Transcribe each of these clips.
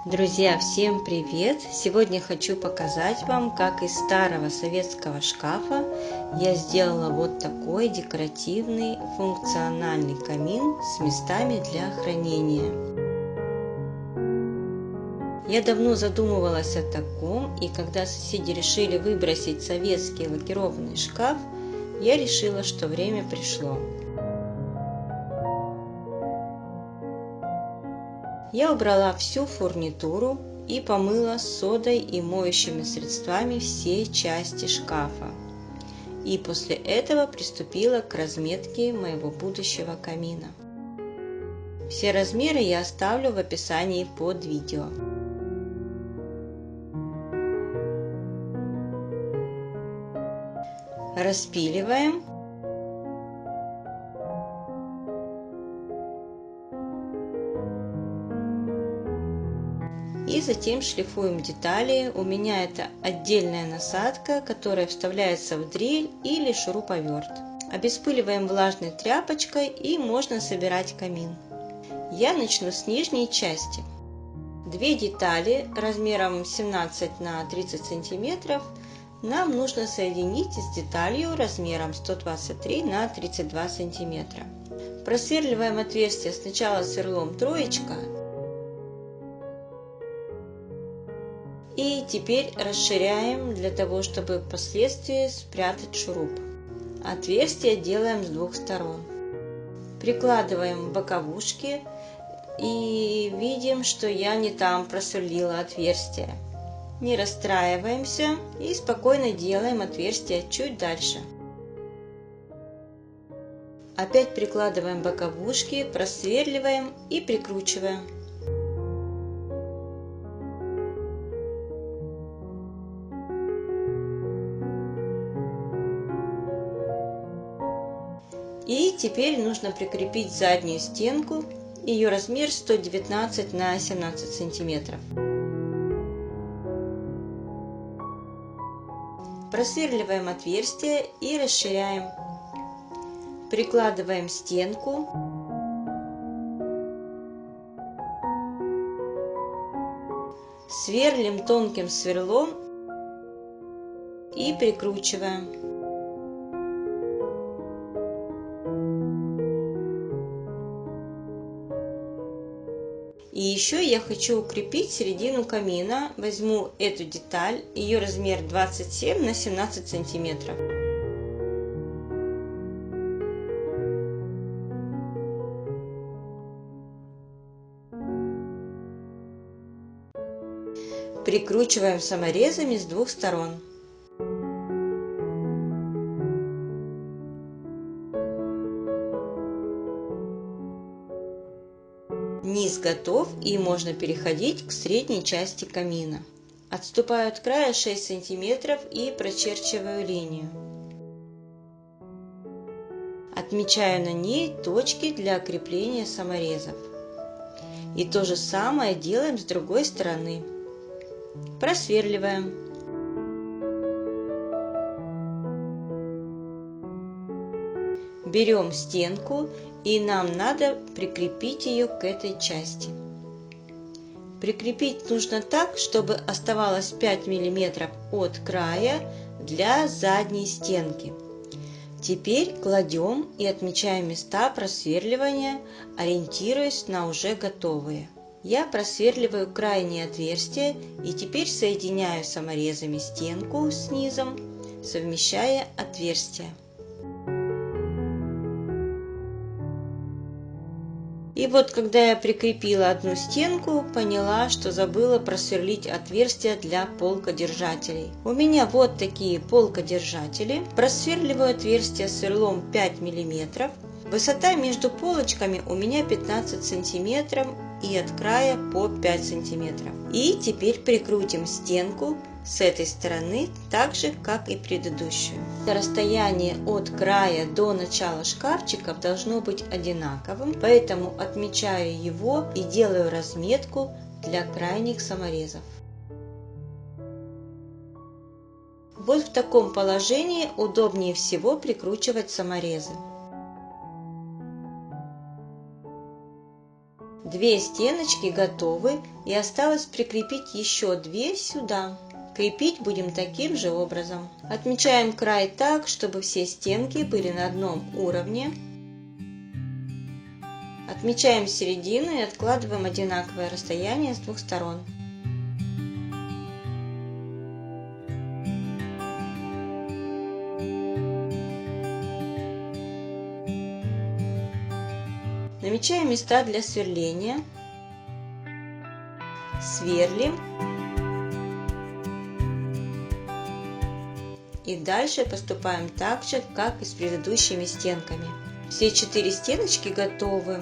Друзья, всем привет! Сегодня хочу показать вам, как из старого советского шкафа я сделала вот такой декоративный функциональный камин с местами для хранения. Я давно задумывалась о таком, и когда соседи решили выбросить советский лакированный шкаф, я решила, что время пришло. Я убрала всю фурнитуру и помыла содой и моющими средствами все части шкафа. И после этого приступила к разметке моего будущего камина. Все размеры я оставлю в описании под видео. Распиливаем. И затем шлифуем детали. У меня это отдельная насадка, которая вставляется в дрель или шуруповерт. Обеспыливаем влажной тряпочкой и можно собирать камин. Я начну с нижней части. Две детали размером 17 на 30 сантиметров нам нужно соединить с деталью размером 123 на 32 сантиметра. Просверливаем отверстие сначала сверлом троечка. И теперь расширяем для того, чтобы впоследствии спрятать шуруп. Отверстие делаем с двух сторон. Прикладываем боковушки и видим, что я не там просверлила отверстие. Не расстраиваемся и спокойно делаем отверстие чуть дальше. Опять прикладываем боковушки, просверливаем и прикручиваем. И теперь нужно прикрепить заднюю стенку. Ее размер 119 на 17 сантиметров. Просверливаем отверстие и расширяем. Прикладываем стенку. Сверлим тонким сверлом и прикручиваем. И еще я хочу укрепить середину камина. Возьму эту деталь, ее размер 27 на 17 сантиметров. Прикручиваем саморезами с двух сторон. Низ готов, и можно переходить к средней части камина. Отступаю от края 6 сантиметров и прочерчиваю линию. Отмечаю на ней точки для крепления саморезов. И то же самое делаем с другой стороны. Просверливаем. Берем стенку, и нам надо прикрепить ее к этой части. Прикрепить нужно так, чтобы оставалось 5 мм от края для задней стенки. Теперь кладем и отмечаем места просверливания, ориентируясь на уже готовые. Я просверливаю крайние отверстия и теперь соединяю саморезами стенку с низом, совмещая отверстия. И вот когда я прикрепила одну стенку, поняла, что забыла просверлить отверстия для полкодержателей. У меня вот такие полкодержатели. Просверливаю отверстие сверлом 5 мм. Высота между полочками у меня 15 см и от края по 5 см. И теперь прикрутим стенку с этой стороны так же, как и предыдущую. Расстояние от края до начала шкафчиков должно быть одинаковым, поэтому отмечаю его и делаю разметку для крайних саморезов. Вот в таком положении удобнее всего прикручивать саморезы. 2 стеночки готовы, и осталось прикрепить еще 2 сюда. Крепить будем таким же образом. Отмечаем край так, чтобы все стенки были на одном уровне. Отмечаем середину и откладываем одинаковое расстояние с 2 сторон. Намечаем места для сверления. Сверлим. И дальше поступаем так же, как и с предыдущими стенками. Все 4 стеночки готовы.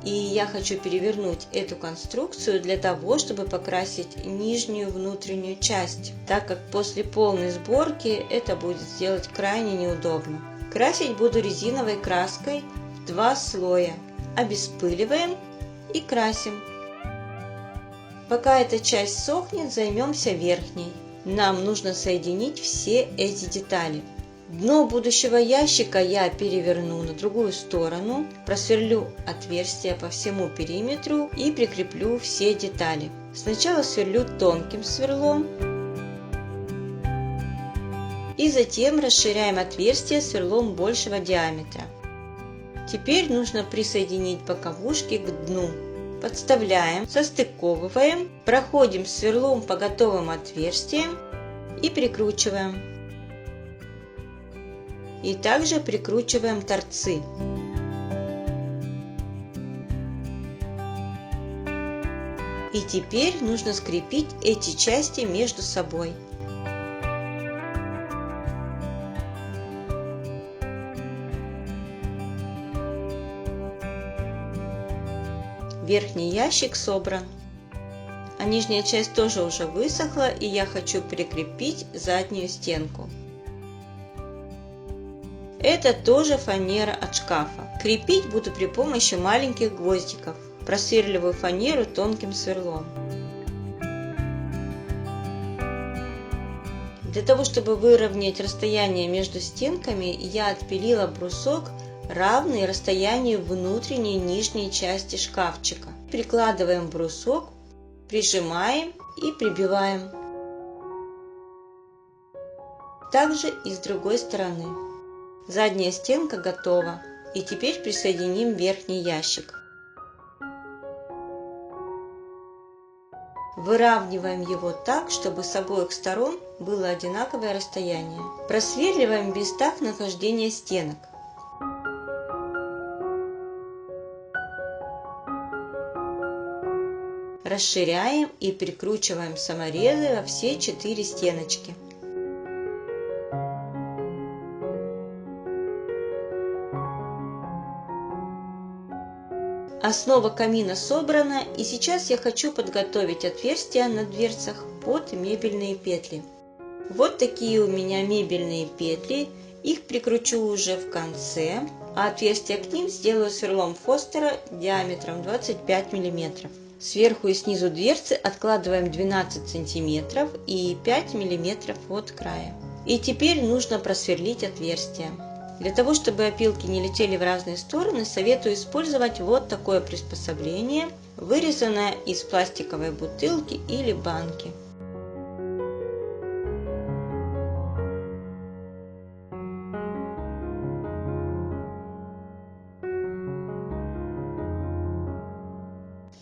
И я хочу перевернуть эту конструкцию для того, чтобы покрасить нижнюю внутреннюю часть, так как после полной сборки это будет сделать крайне неудобно. Красить буду резиновой краской в 2 слоя. Обеспыливаем и красим. Пока эта часть сохнет, займемся верхней. Нам нужно соединить все эти детали. Дно будущего ящика я переверну на другую сторону, просверлю отверстия по всему периметру и прикреплю все детали. Сначала сверлю тонким сверлом и затем расширяем отверстие сверлом большего диаметра. Теперь нужно присоединить боковушки к дну. Подставляем, состыковываем, проходим сверлом по готовым отверстиям и прикручиваем. И также прикручиваем торцы. И теперь нужно скрепить эти части между собой. Верхний ящик собран, а нижняя часть тоже уже высохла, и я хочу прикрепить заднюю стенку. Это тоже фанера от шкафа. Крепить буду при помощи маленьких гвоздиков. Просверливаю фанеру тонким сверлом. Для того, чтобы выровнять расстояние между стенками, я отпилила брусок, равный расстоянию внутренней и нижней части шкафчика. Прикладываем брусок, прижимаем и прибиваем. Также и с другой стороны. Задняя стенка готова. И теперь присоединим верхний ящик. Выравниваем его так, чтобы с обоих сторон было одинаковое расстояние. Просверливаем в местах нахождения стенок. Расширяем и прикручиваем саморезы во все 4 стеночки. Основа камина собрана, и сейчас я хочу подготовить отверстия на дверцах под мебельные петли. Вот такие у меня мебельные петли, их прикручу уже в конце, а отверстия к ним сделаю сверлом Фостера диаметром 25 мм. Сверху и снизу дверцы откладываем 12 см и 5 мм от края. И теперь нужно просверлить отверстия. Для того, чтобы опилки не летели в разные стороны, советую использовать вот такое приспособление, вырезанное из пластиковой бутылки или банки.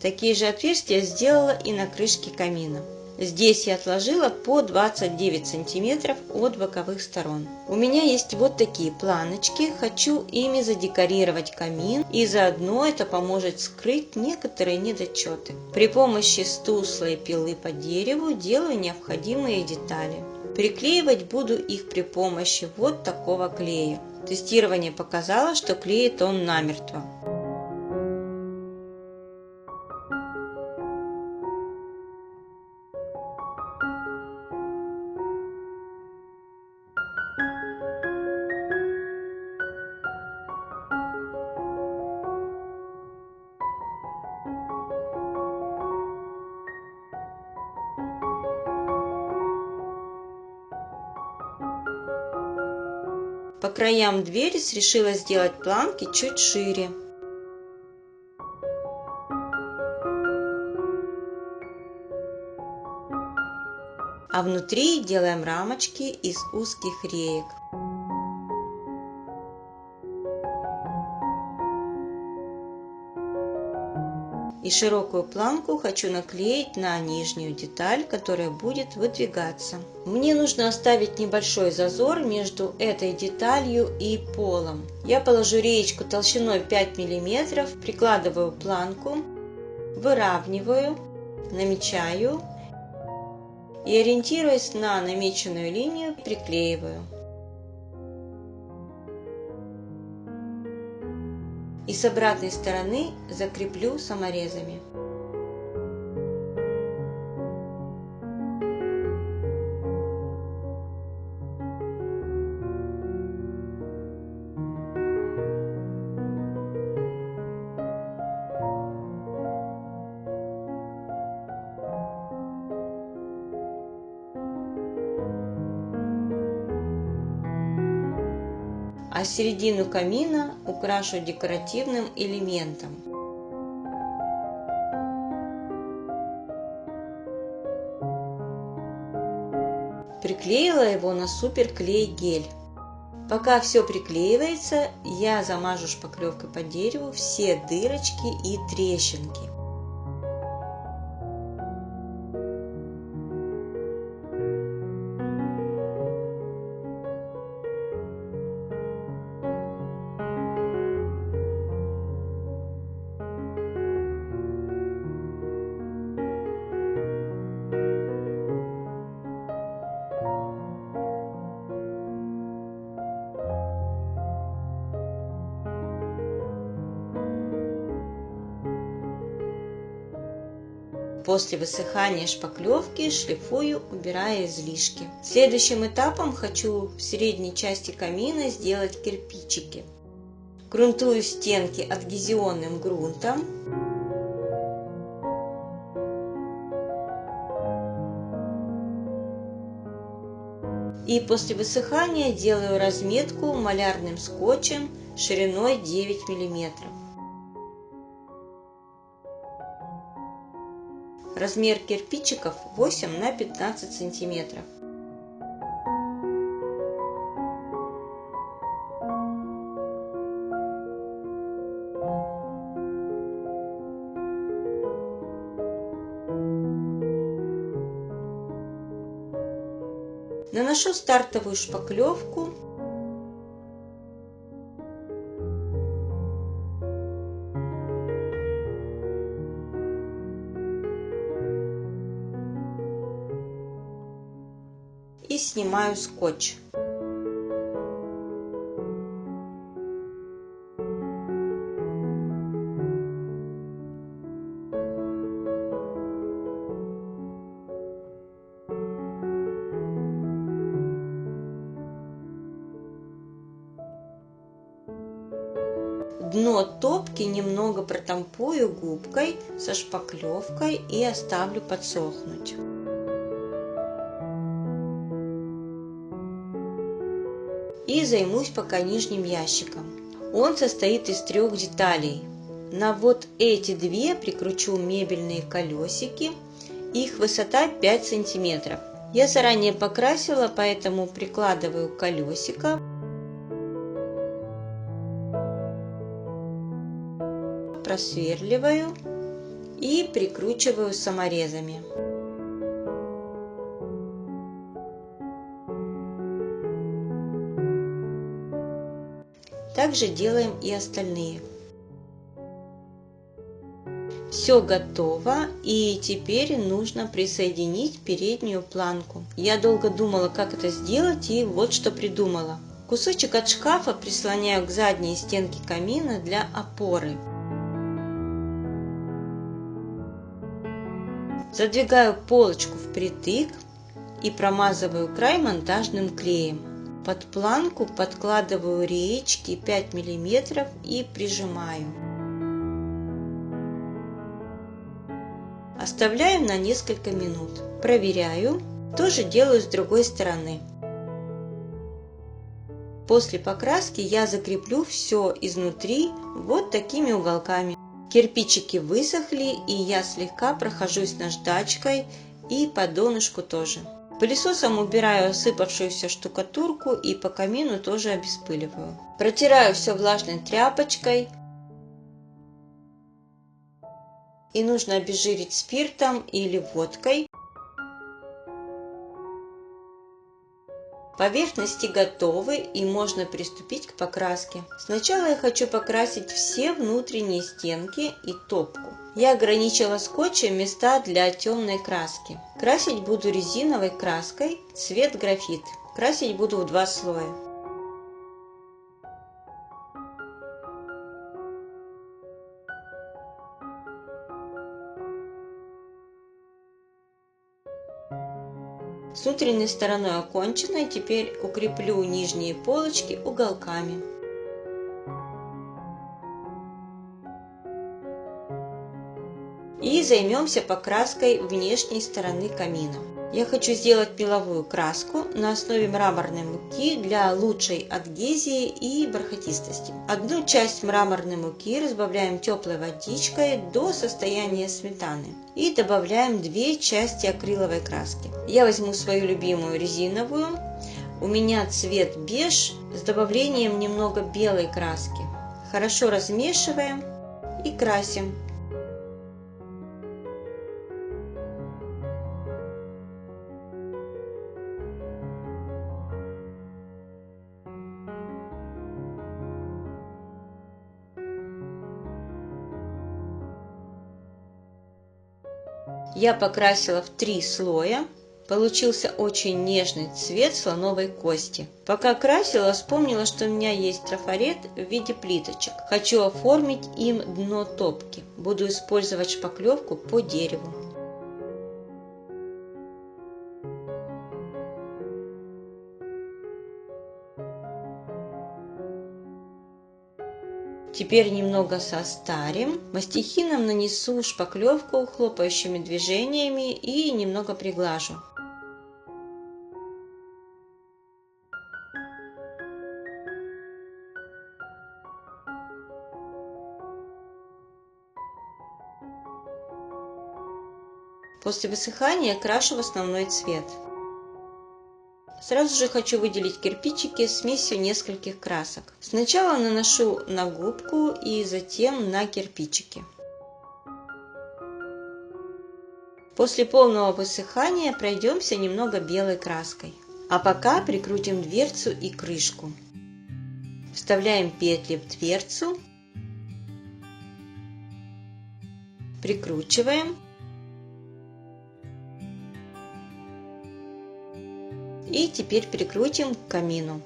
Такие же отверстия сделала и на крышке камина. Здесь я отложила по 29 сантиметров от боковых сторон. У меня есть вот такие планочки, хочу ими задекорировать камин, и заодно это поможет скрыть некоторые недочеты. При помощи стуслой пилы по дереву делаю необходимые детали. Приклеивать буду их при помощи вот такого клея. Тестирование показало, что клеит он намертво. По краям дверец решила сделать планки чуть шире. а внутри делаем рамочки из узких реек. И широкую планку хочу наклеить на нижнюю деталь, которая будет выдвигаться. Мне нужно оставить небольшой зазор между этой деталью и полом. Я положу реечку толщиной 5 мм, прикладываю планку, выравниваю, намечаю и, ориентируясь на намеченную линию, приклеиваю. И с обратной стороны закреплю саморезами. А середину камина украшу декоративным элементом. Приклеила его на суперклей гель. Пока все приклеивается, я замажу шпаклевкой по дереву все дырочки и трещинки. После высыхания шпаклевки шлифую, убирая излишки. Следующим этапом хочу в средней части камина сделать кирпичики. Грунтую стенки адгезионным грунтом. И после высыхания делаю разметку малярным скотчем шириной 9 мм. Размер кирпичиков 8 на 15 сантиметров. Наношу стартовую шпаклевку. И снимаю скотч. Дно топки немного протампую губкой со шпаклевкой и оставлю подсохнуть. И займусь пока нижним ящиком. Он состоит из 3 деталей. На вот эти 2 прикручу мебельные колесики. Их высота 5 сантиметров. Я заранее покрасила, поэтому прикладываю колесико. Просверливаю и прикручиваю саморезами. Также делаем и остальные. Все готово, и теперь нужно присоединить переднюю планку. Я долго думала, как это сделать, и вот что придумала. Кусочек от шкафа прислоняю к задней стенке камина для опоры. Задвигаю полочку впритык и промазываю край монтажным клеем. Под планку подкладываю реечки 5 мм и прижимаю. Оставляю на несколько минут. Проверяю. Тоже делаю с другой стороны. После покраски я закреплю все изнутри вот такими уголками. Кирпичики высохли, и я слегка прохожусь наждачкой и по донышку тоже. Пылесосом убираю осыпавшуюся штукатурку и по камину тоже обеспыливаю. Протираю все влажной тряпочкой. И нужно обезжирить спиртом или водкой. Поверхности готовы и можно приступить к покраске. Сначала я хочу покрасить все внутренние стенки и топку. Я ограничила скотчем места для темной краски. Красить буду резиновой краской, цвет графит. Красить буду в 2 слоя. С внутренней стороной окончено, и теперь укреплю нижние полочки уголками. И займемся покраской внешней стороны камина. Я хочу сделать меловую краску на основе мраморной муки для лучшей адгезии и бархатистости. 1 часть мраморной муки разбавляем теплой водичкой до состояния сметаны и добавляем 2 части акриловой краски. Я возьму свою любимую резиновую. У меня цвет беж с добавлением немного белой краски. Хорошо размешиваем и красим. Я покрасила в 3 слоя. Получился очень нежный цвет слоновой кости. Пока красила, вспомнила, что у меня есть трафарет в виде плиточек. Хочу оформить им дно топки. Буду использовать шпаклевку по дереву. Теперь немного состарим. Мастихином нанесу шпаклевку хлопающими движениями и немного приглажу. После высыхания крашу в основной цвет. Сразу же хочу выделить кирпичики смесью нескольких красок. Сначала наношу на губку и затем на кирпичики. После полного высыхания пройдемся немного белой краской. А пока прикрутим дверцу и крышку. Вставляем петли в дверцу. Прикручиваем. И теперь прикрутим к камину.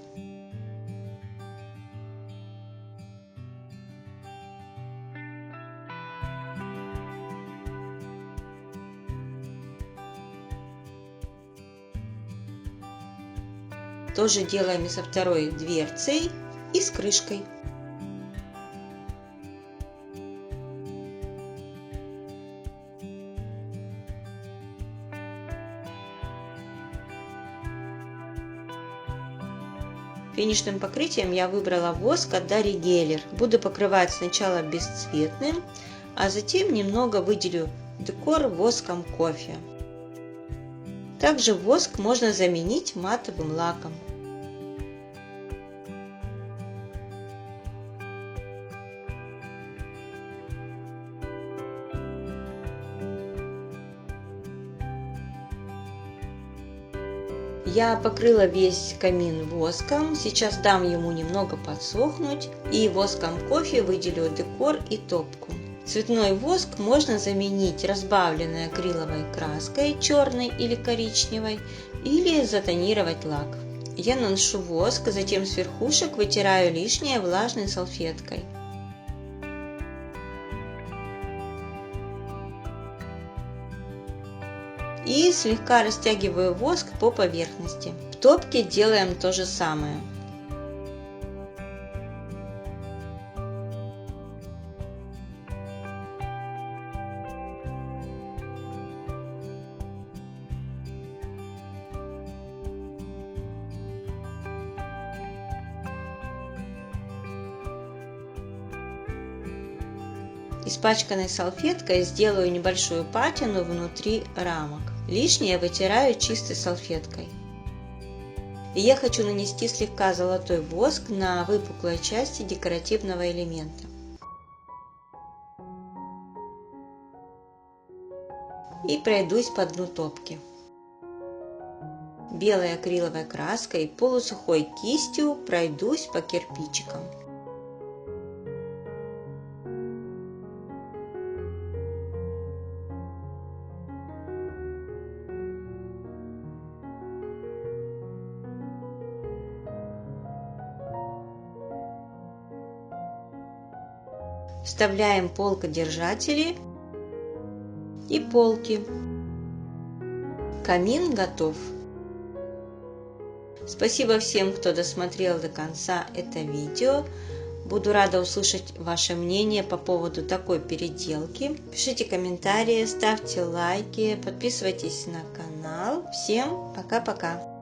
То же делаем и со второй дверцей и с крышкой. Финишным покрытием я выбрала воск от Дарьи Геллер. Буду покрывать сначала бесцветным, а затем немного выделю декор воском кофе. Также воск можно заменить матовым лаком. Я покрыла весь камин воском, сейчас дам ему немного подсохнуть и воском кофе выделю декор и топку. Цветной воск можно заменить разбавленной акриловой краской, черной или коричневой, или затонировать лак. Я наношу воск, затем с верхушек вытираю лишнее влажной салфеткой. И слегка растягиваю воск по поверхности. В топке делаем то же самое. Испачканной салфеткой сделаю небольшую патину внутри рамок. Лишнее вытираю чистой салфеткой. И я хочу нанести слегка золотой воск на выпуклой части декоративного элемента. И пройдусь по дну топки. Белой акриловой краской и полусухой кистью пройдусь по кирпичикам. Вставляем полкодержатели и полки. Камин готов. Спасибо всем, кто досмотрел до конца это видео. Буду рада услышать ваше мнение по поводу такой переделки. Пишите комментарии, ставьте лайки, подписывайтесь на канал. Всем пока-пока!